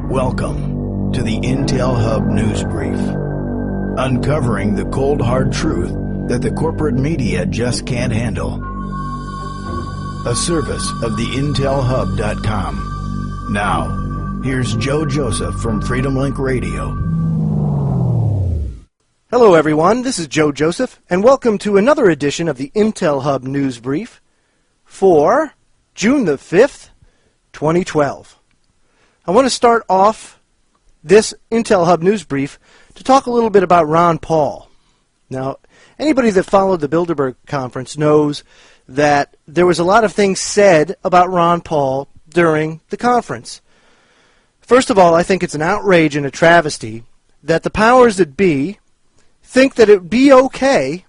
Welcome to the Intel Hub News Brief, uncovering the cold hard truth that the corporate media just can't handle. A service of the IntelHub.com. Now, here's Joe Joseph from Freedom Link Radio. Hello everyone, this is Joe Joseph, and welcome to another edition of the Intel Hub News Brief for June the 5th, 2012. I want to start off this Intel Hub News Brief to talk a little bit about Ron Paul. Now, anybody that followed the Bilderberg Conference knows that there was a lot of things said about Ron Paul during the conference. First of all, I think it's an outrage and a travesty that the powers that be think that it would be okay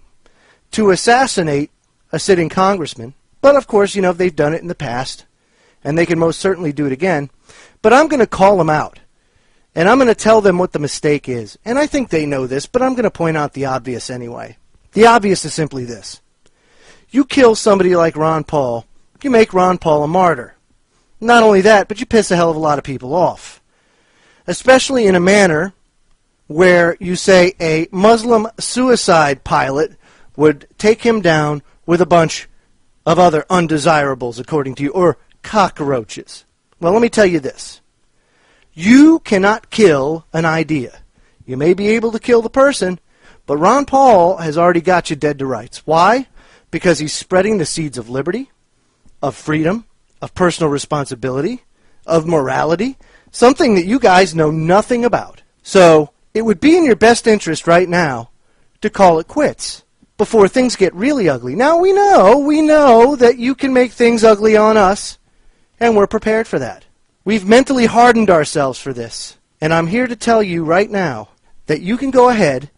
to assassinate a sitting congressman. But of course, you know, they've done it in the past, and they can most certainly do it again. But I'm going to call them out, and I'm going to tell them what the mistake is. And I think they know this, but I'm going to point out the obvious anyway. The obvious is simply this. You kill somebody like Ron Paul, you make Ron Paul a martyr. Not only that, but you piss a hell of a lot of people off. Especially in a manner where you say a Muslim suicide pilot would take him down with a bunch of other undesirables, according to you, or cockroaches. Well, let me tell you this. You cannot kill an idea. You may be able to kill the person, but Ron Paul has already got you dead to rights. Why? Because he's spreading the seeds of liberty, of freedom, of personal responsibility, of morality, something that you guys know nothing about. So it would be in your best interest right now to call it quits before things get really ugly. Now we know that you can make things ugly on us, and we're prepared for that. We've mentally hardened ourselves for this. And I'm here to tell you right now that you can go ahead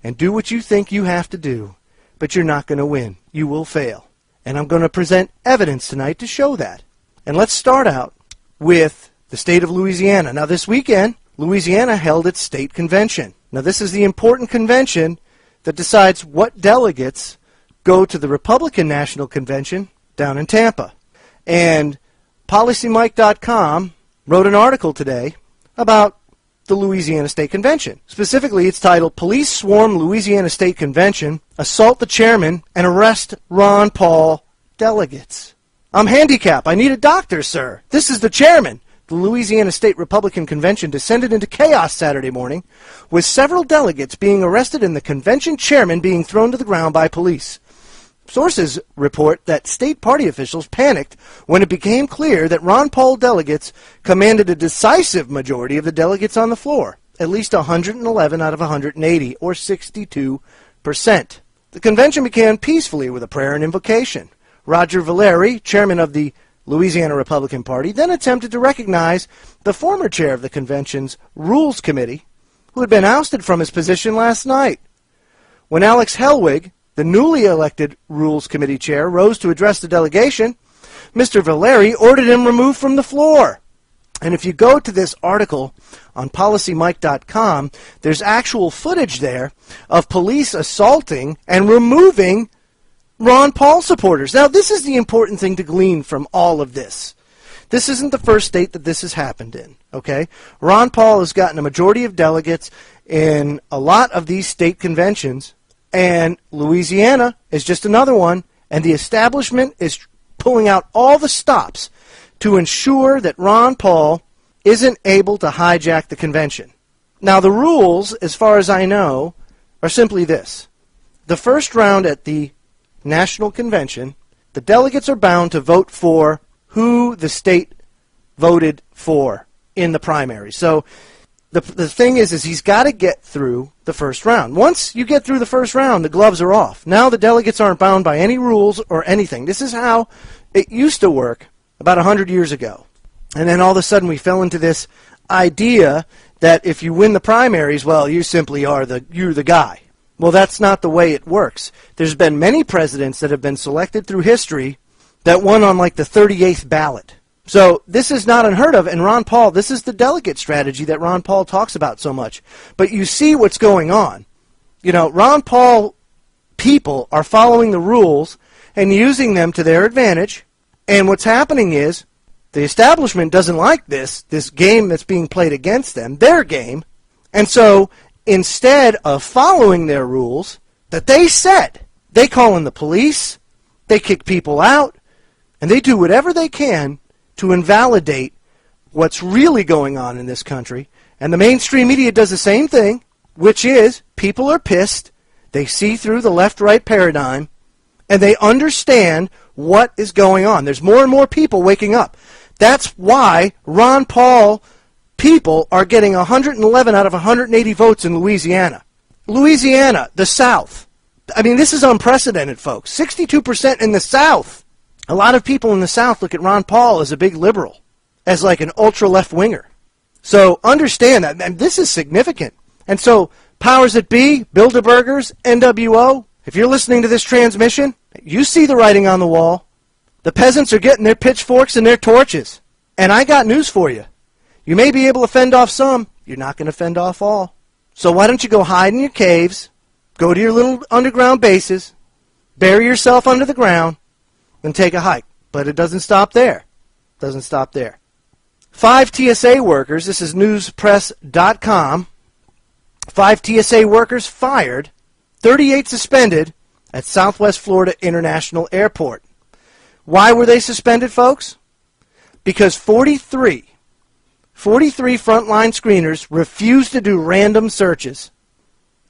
and do what you think you have to do, but you're not going to win. You will fail. And I'm going to present evidence tonight to show that. And let's start out with the state of Louisiana. Now this weekend, Louisiana held its state convention. Now this is the important convention that decides what delegates go to the Republican National Convention down in Tampa. And PolicyMike.com wrote an article today about the Louisiana State Convention. Specifically, it's titled, Police Swarm Louisiana State Convention, Assault the Chairman, and Arrest Ron Paul Delegates. I'm handicapped. I need a doctor, sir. This is the chairman. The Louisiana State Republican Convention descended into chaos Saturday morning, with several delegates being arrested and the convention chairman being thrown to the ground by police. Sources report that state party officials panicked when it became clear that Ron Paul delegates commanded a decisive majority of the delegates on the floor, at least 111 out of 180, or 62%. The convention began peacefully with a prayer and invocation. Roger Valeri, chairman of the Louisiana Republican Party, then attempted to recognize the former chair of the convention's Rules Committee, who had been ousted from his position last night. When Alex Helwig, the newly elected Rules Committee chair, rose to address the delegation, Mr. Valeri ordered him removed from the floor. And if you go to this article on PolicyMike.com, there's actual footage there of police assaulting and removing Ron Paul supporters. Now, this is the important thing to glean from all of this. This isn't the first state that this has happened in, okay? Ron Paul has gotten a majority of delegates in a lot of these state conventions, and Louisiana is just another one, and the establishment is pulling out all the stops to ensure that Ron Paul isn't able to hijack the convention. Now, the rules, as far as I know, are simply this. The first round at the National Convention, the delegates are bound to vote for who the state voted for in the primary. So the thing is he's got to get through the first round. Once you get through the first round, the gloves are off. Now the delegates aren't bound by any rules or anything. This is how it used to work about 100 years ago. And then all of a sudden we fell into this idea that if you win the primaries, well, you simply are you're the guy. Well, that's not the way it works. There's been many presidents that have been selected through history that won on like the 38th ballot. So this is not unheard of, and Ron Paul, this is the delegate strategy that Ron Paul talks about so much. But you see what's going on. You know, Ron Paul people are following the rules and using them to their advantage, and what's happening is The establishment doesn't like this game that's being played against them, their game. And so instead of following their rules that they set, they call in the police, they kick people out, and they do whatever they can to invalidate what's really going on in this country. And the mainstream media does the same thing, which is people are pissed, they see through the left-right paradigm, and they understand what is going on. There's more and more people waking up. That's why Ron Paul people are getting 111 out of 180 votes in Louisiana. Louisiana, the South. I mean, this is unprecedented, folks. 62% in the South. A lot of people in the South look at Ron Paul as a big liberal, as like an ultra-left-winger. So understand that. And this is significant. And so, powers that be, Bilderbergers, NWO, if you're listening to this transmission, you see the writing on the wall. The peasants are getting their pitchforks and their torches. And I got news for you. You may be able to fend off some. You're not going to fend off all. So why don't you go hide in your caves, go to your little underground bases, bury yourself under the ground, and take a hike. But it doesn't stop there. It doesn't stop there. 5 TSA workers, this is newspress.com, 5 TSA workers fired, 38 suspended at Southwest Florida International Airport. Why were they suspended, folks? Because 43 frontline screeners refused to do random searches.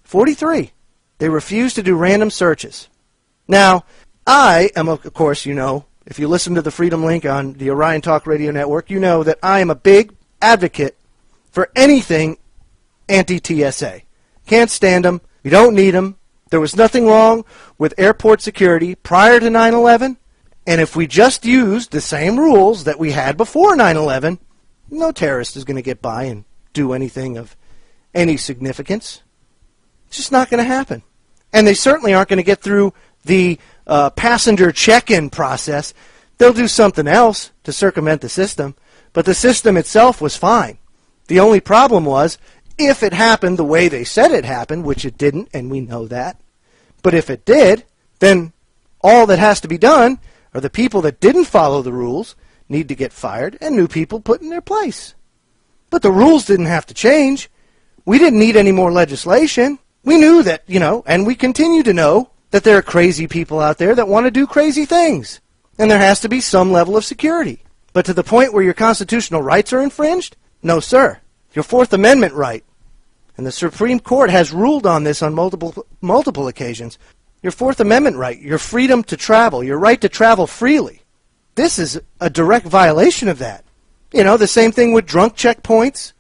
43. They refused to do random searches. Now, I am, of course, you know, if you listen to the Freedom Link on the Orion Talk Radio Network, you know that I am a big advocate for anything anti-TSA. Can't stand them. You don't need them. There was nothing wrong with airport security prior to 9/11. And if we just used the same rules that we had before 9/11, no terrorist is going to get by and do anything of any significance. It's just not going to happen. And they certainly aren't going to get through the passenger check-in process. They'll do something else to circumvent the system. But the system itself was fine. The only problem was, if it happened the way they said it happened, which it didn't, and we know that, but if it did, then all that has to be done are the people that didn't follow the rules need to get fired and new people put in their place. But the rules didn't have to change. We didn't need any more legislation. We knew that, and we continue to know that there are crazy people out there that want to do crazy things. And there has to be some level of security. But to the point where your constitutional rights are infringed? No, sir. Your Fourth Amendment right. And the Supreme Court has ruled on this on multiple occasions. Your Fourth Amendment right, your freedom to travel, your right to travel freely. This is a direct violation of that. The same thing with drunk checkpoints,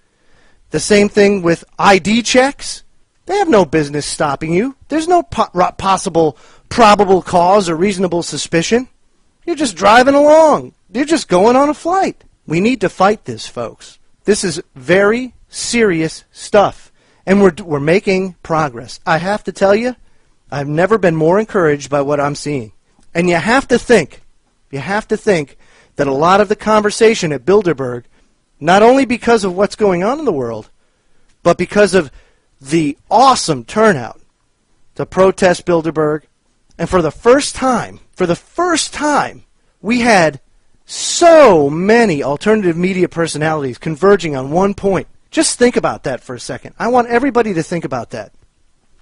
the same thing with ID checks. They have no business stopping you. There's no possible probable cause or reasonable suspicion. You're just driving along. You're just going on a flight. We need to fight this, folks. This is very serious stuff, and we're making progress. I have to tell you, I've never been more encouraged by what I'm seeing. And you have to think that a lot of the conversation at Bilderberg, not only because of what's going on in the world, but because of the awesome turnout to protest Bilderberg. And for the first time, we had so many alternative media personalities converging on one point. Just think about that for a second. I want everybody to think about that.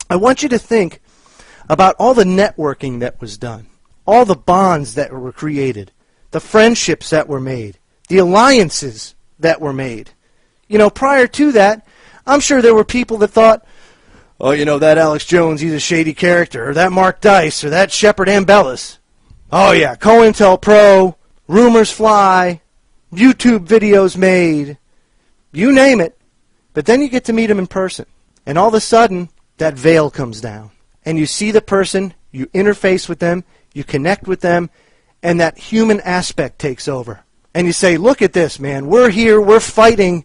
I want you to think about all the networking that was done, all the bonds that were created, the friendships that were made, the alliances that were made. Prior to that, I'm sure there were people that thought, oh, that Alex Jones, he's a shady character, or that Mark Dice, or that Shepard Ambellis. Oh, yeah, COINTELPRO, rumors fly, YouTube videos made, you name it. But then you get to meet them in person, and all of a sudden, that veil comes down. And you see the person, you interface with them, you connect with them, and that human aspect takes over. And you say, look at this, man. We're here, we're fighting,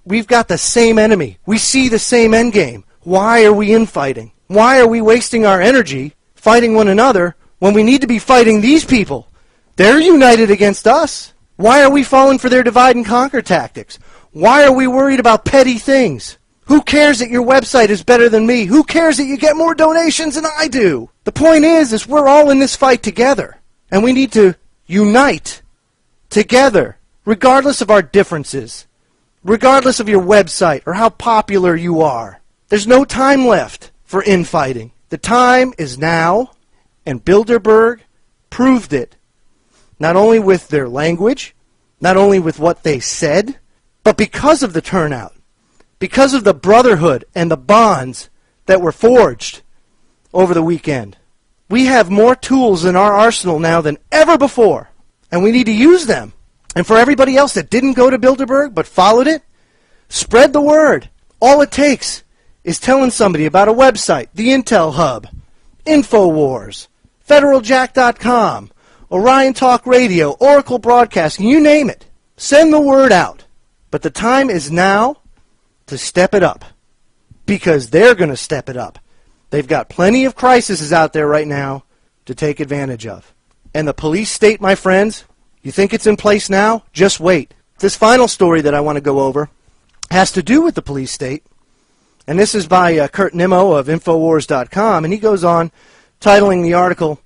we've got the same enemy. We see the same end game. Why are we infighting? Why are we wasting our energy fighting one another when we need to be fighting these people? They're united against us. Why are we falling for their divide and conquer tactics? Why are we worried about petty things? Who cares that your website is better than me? Who cares that you get more donations than I do? The point is we're all in this fight together. And we need to unite together, regardless of our differences, regardless of your website or how popular you are. There's no time left for infighting. The time is now, and Bilderberg proved it, not only with their language, not only with what they said, but because of the turnout, because of the brotherhood and the bonds that were forged over the weekend. We have more tools in our arsenal now than ever before, and we need to use them. And for everybody else that didn't go to Bilderberg but followed it, spread the word. All it takes is telling somebody about a website, the Intel Hub, InfoWars, FederalJack.com, Orion Talk Radio, Oracle Broadcasting, you name it. Send the word out. But the time is now to step it up, because they're going to step it up. They've got plenty of crises out there right now to take advantage of. And the police state, my friends, you think it's in place now? Just wait. This final story that I want to go over has to do with the police state. And this is by Kurt Nimmo of Infowars.com. And he goes on, titling the article,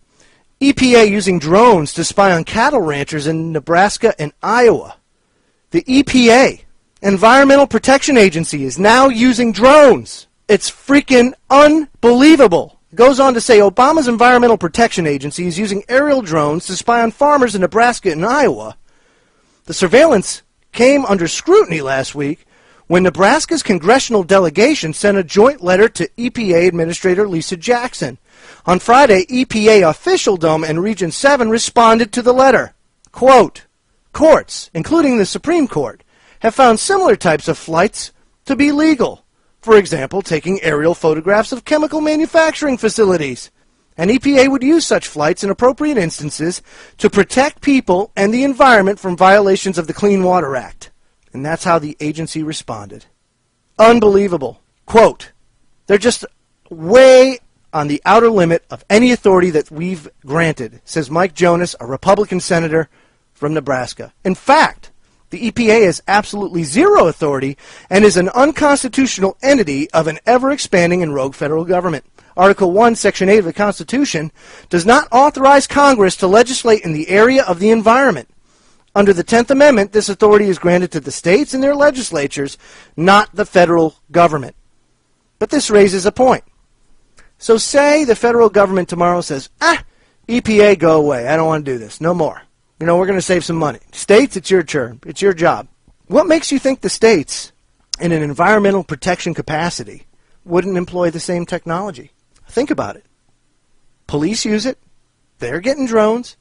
EPA using drones to spy on cattle ranchers in Nebraska and Iowa. The EPA, Environmental Protection Agency, is now using drones. It's freaking unbelievable. It goes on to say Obama's Environmental Protection Agency is using aerial drones to spy on farmers in Nebraska and Iowa. The surveillance came under scrutiny last week when Nebraska's congressional delegation sent a joint letter to EPA Administrator Lisa Jackson. On Friday, EPA officialdom and Region 7 responded to the letter. Quote, courts, including the Supreme Court, have found similar types of flights to be legal. For example, taking aerial photographs of chemical manufacturing facilities. And EPA would use such flights in appropriate instances to protect people and the environment from violations of the Clean Water Act. And that's how the agency responded. Unbelievable. Quote, they're just way on the outer limit of any authority that we've granted, says Mike Jonas, a Republican senator from Nebraska. In fact, the EPA has absolutely zero authority and is an unconstitutional entity of an ever-expanding and rogue federal government. Article 1, Section 8 of the Constitution does not authorize Congress to legislate in the area of the environment. Under the 10th Amendment, this authority is granted to the states and their legislatures, not the federal government. But this raises a point. So say the federal government tomorrow says, EPA, go away. I don't want to do this. No more. We're going to save some money. States, it's your turn. It's your job. What makes you think the states, in an environmental protection capacity, wouldn't employ the same technology? Think about it. Police use it. They're getting drones.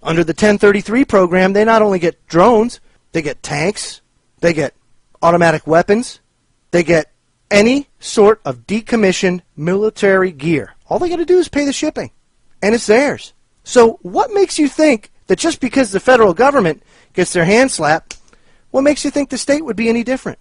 Under the 1033 program, they not only get drones, they get tanks, they get automatic weapons, they get any sort of decommissioned military gear. All they got to do is pay the shipping, and it's theirs. So what makes you think that just because the federal government gets their hand slapped, what makes you think the state would be any different?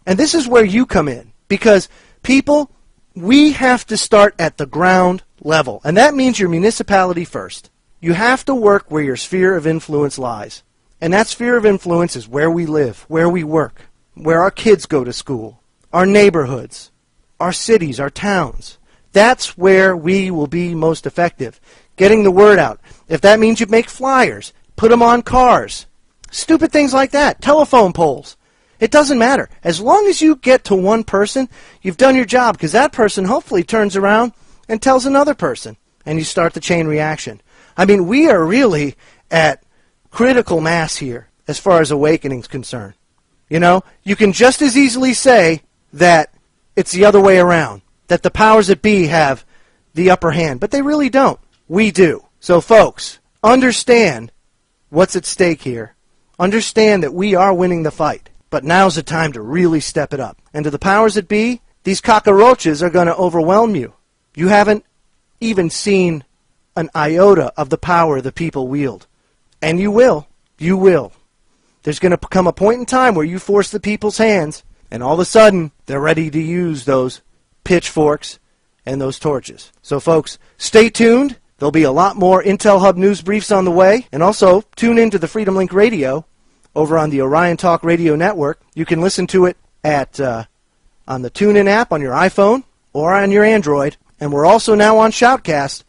And this is where you come in, because people, we have to start at the ground level, and that means your municipality first. You have to work where your sphere of influence lies, and that sphere of influence is where we live, where we work, where our kids go to school, our neighborhoods, our cities, our towns. That's where we will be most effective, getting the word out. If that means you make flyers, put them on cars, stupid things like that, telephone poles. It doesn't matter. As long as you get to one person, you've done your job, because that person hopefully turns around and tells another person, and you start the chain reaction. I mean, we are really at critical mass here as far as awakening's concerned. You know, you can just as easily say that it's the other way around, that the powers that be have the upper hand, but they really don't. We do. So folks, understand what's at stake here. Understand that we are winning the fight, but now's the time to really step it up. And to the powers that be, these cockroaches are going to overwhelm you. You haven't even seen an iota of the power the people wield. And you will. You will. There's going to come a point in time where you force the people's hands, and all of a sudden, they're ready to use those pitchforks and those torches. So folks, stay tuned. There'll be a lot more Intel Hub news briefs on the way. And also, tune in to the Freedom Link Radio over on the Orion Talk Radio Network. You can listen to it at on the TuneIn app on your iPhone or on your Android. And we're also now on Shoutcast.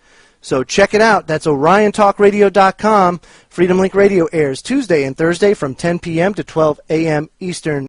So check it out. That's OrionTalkRadio.com. Freedom Link Radio airs Tuesday and Thursday from 10 p.m. to 12 a.m. Eastern